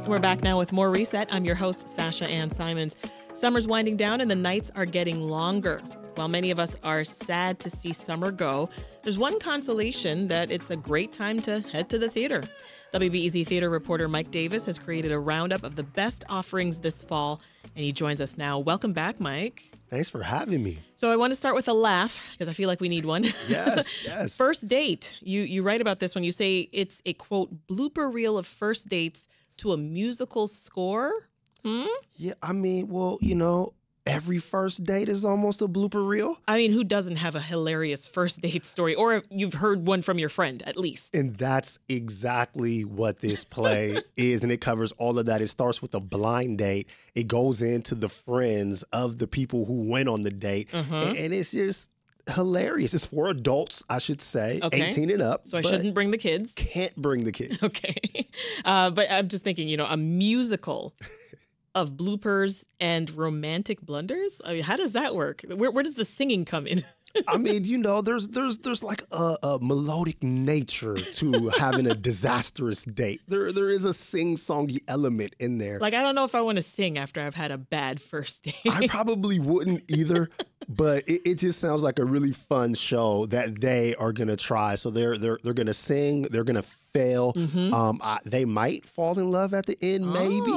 We're back now with more Reset. I'm your host, Sasha-Ann Simons. Summer's winding down and the nights are getting longer. While many of us are sad to see summer go, there's one consolation that it's a great time to head to the theater. WBEZ theater reporter Mike Davis has created a roundup of the best offerings this fall, and he joins us now. Welcome back, Mike. Thanks for having me. So I want to start with a laugh because I feel like we need one. Yes. First date. You write about this when you say it's a, quote, blooper reel of first dates to a musical score. Yeah, I mean, well, every first date is almost a blooper reel. I mean, who doesn't have a hilarious first date story? Or you've heard one from your friend, at least. And that's exactly what this play is. And it covers all of that. It starts with a blind date. It goes into the friends of the people who went on the date. And it's just hilarious. It's for adults, I should say, 18 and up. So I shouldn't bring the kids? Can't bring the kids. Okay. But I'm just thinking, a musical of bloopers and romantic blunders? I mean, how does that work? Where does the singing come in? I mean, there's like a melodic nature to having a disastrous date. There is a sing-songy element in there. Like, I don't know if I want to sing after I've had a bad first date. I probably wouldn't either, but it just sounds like a really fun show that they are going to try. So they're going to sing, they're going to fail. They might fall in love at the end, maybe.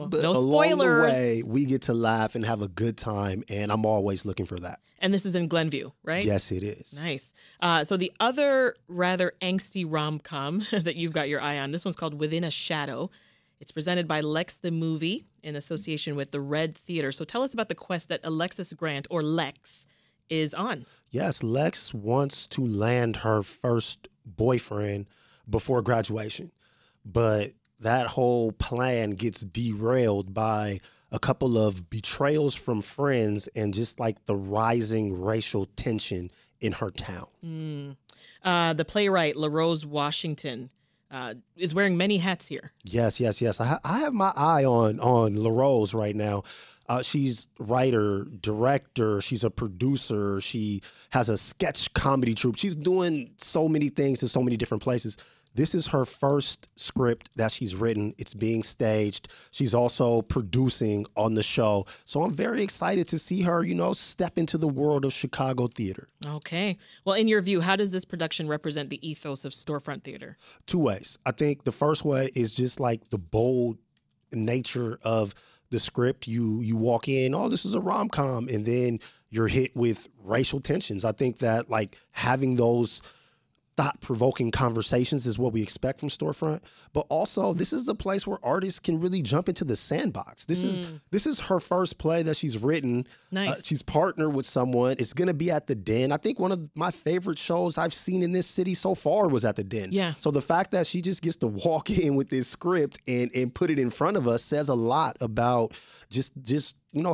But no along spoilers. the way, we get to laugh and have a good time, and I'm always looking for that. And this is in Glenview, right? Yes, it is. Nice. So the other rather angsty rom-com that you've got your eye on, this one's called Within a Shadow. It's presented by Lex the Movie in association with the Red Theater. So tell us about the quest that Alexis Grant, or Lex, is on. Yes, Lex wants to land her first boyfriend before graduation, but that whole plan gets derailed by a couple of betrayals from friends and just like the rising racial tension in her town. The playwright LaRose Washington is wearing many hats here. Yes. I have my eye on LaRose right now. She's writer, director, she's a producer, she has a sketch comedy troupe. She's doing so many things in so many different places. This is her first script that she's written. It's being staged. She's also producing on the show. So I'm very excited to see her, step into the world of Chicago theater. Okay. Well, in your view, how does this production represent the ethos of storefront theater? Two ways. I think the first way is just like the bold nature of the script. You walk in, oh, this is a rom-com, and then you're hit with racial tensions. I think that like having those thought-provoking conversations is what we expect from storefront, but also this is a place where artists can really jump into the sandbox. This is her first play that she's written. Nice. She's partnered with someone. It's going to be at the Den. I think one of my favorite shows I've seen in this city so far was at the Den. Yeah. So the fact that she just gets to walk in with this script and put it in front of us says a lot about just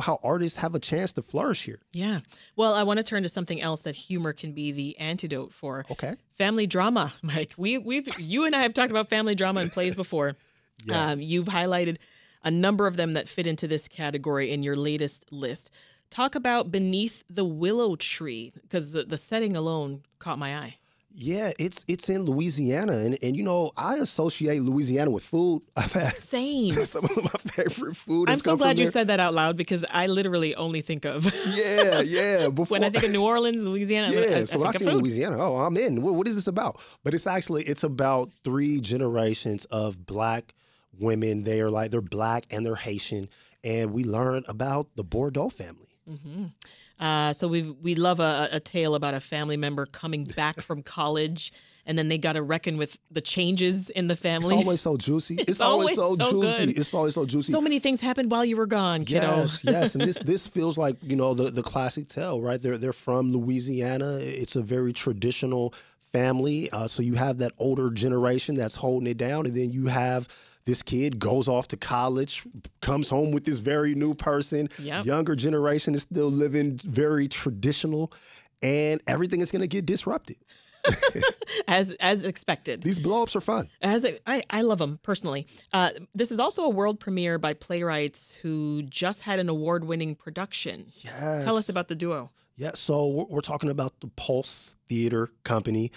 how artists have a chance to flourish here. Yeah. Well, I want to turn to something else that humor can be the antidote for. Okay. Family drama, Mike. You and I have talked about family drama in plays before. Yes. You've highlighted a number of them that fit into this category in your latest list. Talk about Beneath the Willow Tree, because the setting alone caught my eye. Yeah, it's in Louisiana, and I associate Louisiana with food. I've had Same. some of my favorite food. I'm so glad you said that out loud because I literally only think of yeah. Before, when I think of New Orleans, Louisiana. Yeah, I so when I think say of food. Louisiana, I'm in. What is this about? But it's about 3 generations of Black women. They're Black and they're Haitian, and we learn about the Bordeaux family. So we love a tale about a family member coming back from college, and then they got to reckon with the changes in the family. It's always so juicy. It's always so juicy. good. It's always so juicy. So many things happened while you were gone, kiddo. Yes. And this feels like, the classic tale, right? They're from Louisiana. It's a very traditional family. So you have that older generation that's holding it down, and then you have this kid goes off to college, comes home with this very new person. Yep. Younger generation is still living very traditional, and everything is going to get disrupted. as expected. These blow-ups are fun. I love them personally. This is also a world premiere by playwrights who just had an award-winning production. Yes. Tell us about the duo. Yeah, so we're talking about the Pulse Theater Company.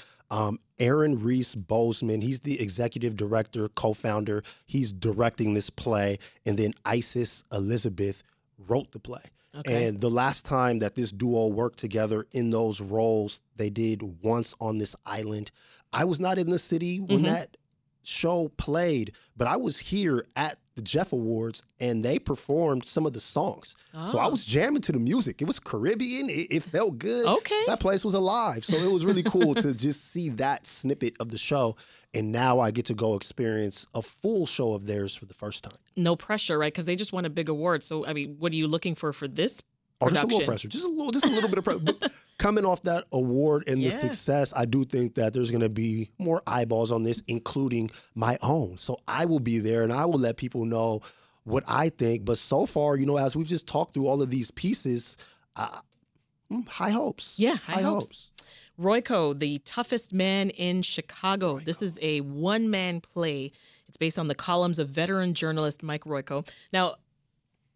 Aaron Reese Bozeman, he's the executive director, co-founder. He's directing this play. And then Isis Elizabeth wrote the play. Okay. And the last time that this duo worked together in those roles, they did Once on This Island. I was not in the city when that show played, but I was here at the Jeff Awards and they performed some of the songs. So I was jamming to the music. It was Caribbean. It felt good. Okay. That place was alive. So it was really cool to just see that snippet of the show. And now I get to go experience a full show of theirs for the first time. No pressure, right? Because they just won a big award. So, I mean, what are you looking for this Oh, just a production? little pressure. Just a little bit of pressure. But coming off that award and the success, I do think that there's going to be more eyeballs on this, including my own. So I will be there and I will let people know what I think. But so far, you know, as we've just talked through all of these pieces, high hopes. Yeah, high hopes. Royko, the toughest man in Chicago. This is a one-man play. It's based on the columns of veteran journalist Mike Royko. Now,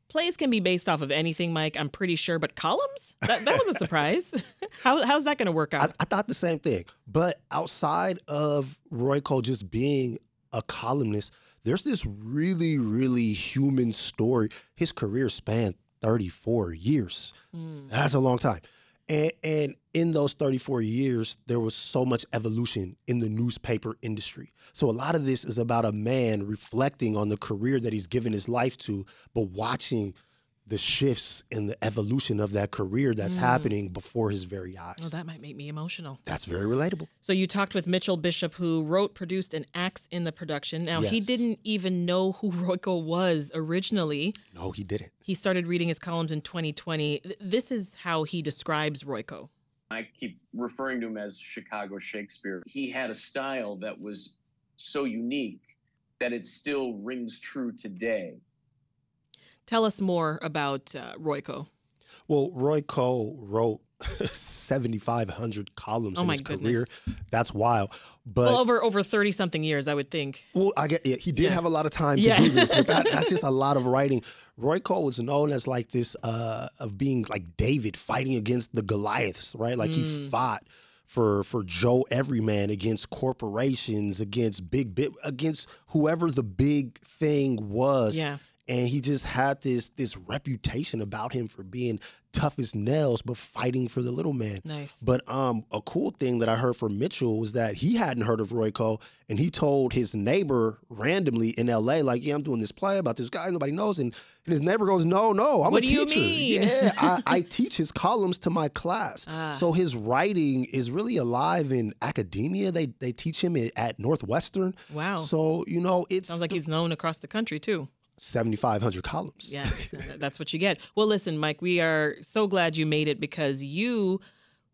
plays can be based off of anything, Mike, I'm pretty sure, but columns? That was a surprise. How's that going to work out? I thought the same thing. But outside of Royko just being a columnist, there's this really, really human story. His career spanned 34 years. That's a long time. And in those 34 years, there was so much evolution in the newspaper industry. So a lot of this is about a man reflecting on the career that he's given his life to, but watching the shifts in the evolution of that career that's happening before his very eyes. Oh, that might make me emotional. That's very relatable. So you talked with Mitchell Bishop, who wrote, produced, and acts in the production. Now, he didn't even know who Royko was originally. No, he didn't. He started reading his columns in 2020. This is how he describes Royko. I keep referring to him as Chicago Shakespeare. He had a style that was so unique that it still rings true today. Tell us more about Royko. Well, Royko wrote 7,500 columns in his career. That's wild. But over 30-something years, I would think. Well, he did have a lot of time to do this, but that's just a lot of writing. Royko was known as like this of being like David fighting against the Goliaths, right? Like he fought for Joe Everyman against corporations, against against whoever the big thing was. Yeah. And he just had this reputation about him for being tough as nails, but fighting for the little man. Nice. But a cool thing that I heard from Mitchell was that he hadn't heard of Royko, and he told his neighbor randomly in L.A., like, yeah, I'm doing this play about this guy nobody knows. And his neighbor goes, no, I'm a teacher. What do you mean? Yeah, I teach his columns to my class. So his writing is really alive in academia. They teach him at Northwestern. Wow. So, you know, it sounds like he's known across the country, too. 7,500 columns. Yeah, that's what you get. Well, listen, Mike, we are so glad you made it because you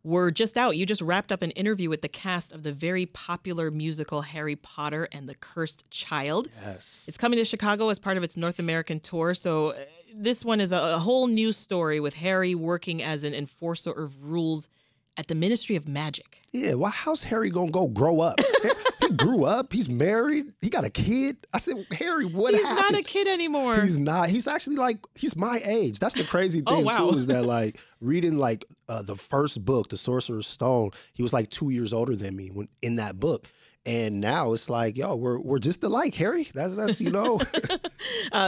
were just out. You just wrapped up an interview with the cast of the very popular musical Harry Potter and the Cursed Child. Yes. It's coming to Chicago as part of its North American tour. So this one is a whole new story with Harry working as an enforcer of rules at the Ministry of Magic. Yeah, well, how's Harry gonna go grow up? He grew up. He's married. He got a kid. I said, Harry, what happened? He's not a kid anymore. He's not. He's actually like, he's my age. That's the crazy thing, too, is that like reading like the first book, The Sorcerer's Stone, he was like 2 years older than me in that book. And now it's like, yo, we're just alike, Harry. That's you know.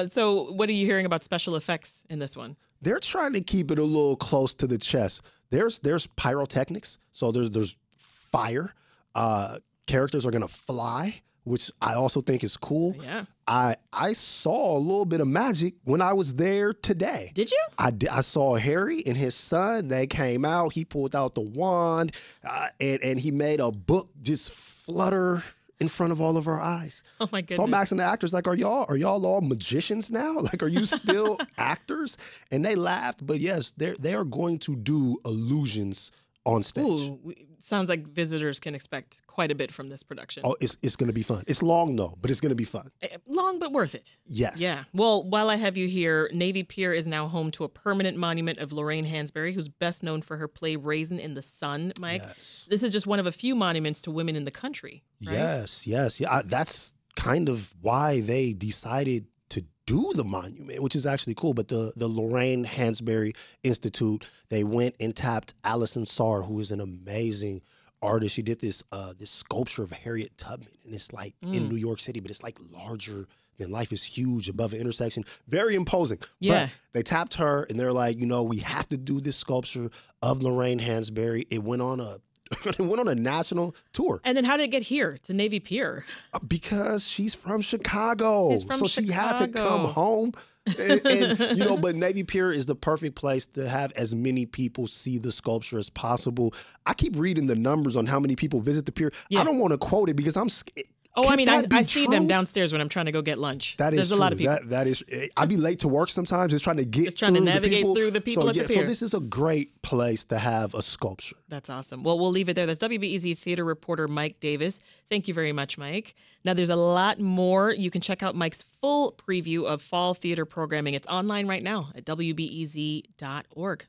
So what are you hearing about special effects in this one? They're trying to keep it a little close to the chest. There's pyrotechnics, so there's fire. Characters are gonna fly, which I also think is cool. Yeah. I saw a little bit of magic when I was there today. Did you? I saw Harry and his son. They came out. He pulled out the wand, and he made a book just flutter in front of all of our eyes. Oh my goodness. So I'm asking the actors, like, are y'all all magicians now? Like, are you still actors? And they laughed. But yes, they are going to do illusions on stage. Ooh, sounds like visitors can expect quite a bit from this production. Oh, it's going to be fun. It's long though, but it's going to be fun. Long, but worth it. Yes. Yeah. Well, while I have you here, Navy Pier is now home to a permanent monument of Lorraine Hansberry, who's best known for her play Raisin in the Sun, Mike. Yes. This is just one of a few monuments to women in the country, right? Yes. Yeah, that's kind of why they decided to do the monument, which is actually cool. But the Lorraine Hansberry Institute, they went and tapped Allison Sarr, who is an amazing artist. She did this sculpture of Harriet Tubman, and it's like in New York City, but it's like larger than life. Is huge above an intersection, very imposing. Yeah. But they tapped her, and they're like, we have to do this sculpture of Lorraine Hansberry. It went on a national tour. And then how did it get here to Navy Pier? Because she's from Chicago. She had to come home. But Navy Pier is the perfect place to have as many people see the sculpture as possible. I keep reading the numbers on how many people visit the pier. Yeah. I don't want to quote it because I'm scared. Oh, I mean, I see them downstairs when I'm trying to go get lunch. There's a lot of people. That is, I'd be late to work sometimes, just trying to navigate through the people at the pier. So this is a great place to have a sculpture. That's awesome. Well, we'll leave it there. That's WBEZ theater reporter Mike Davis. Thank you very much, Mike. Now, there's a lot more. You can check out Mike's full preview of fall theater programming. It's online right now at WBEZ.org.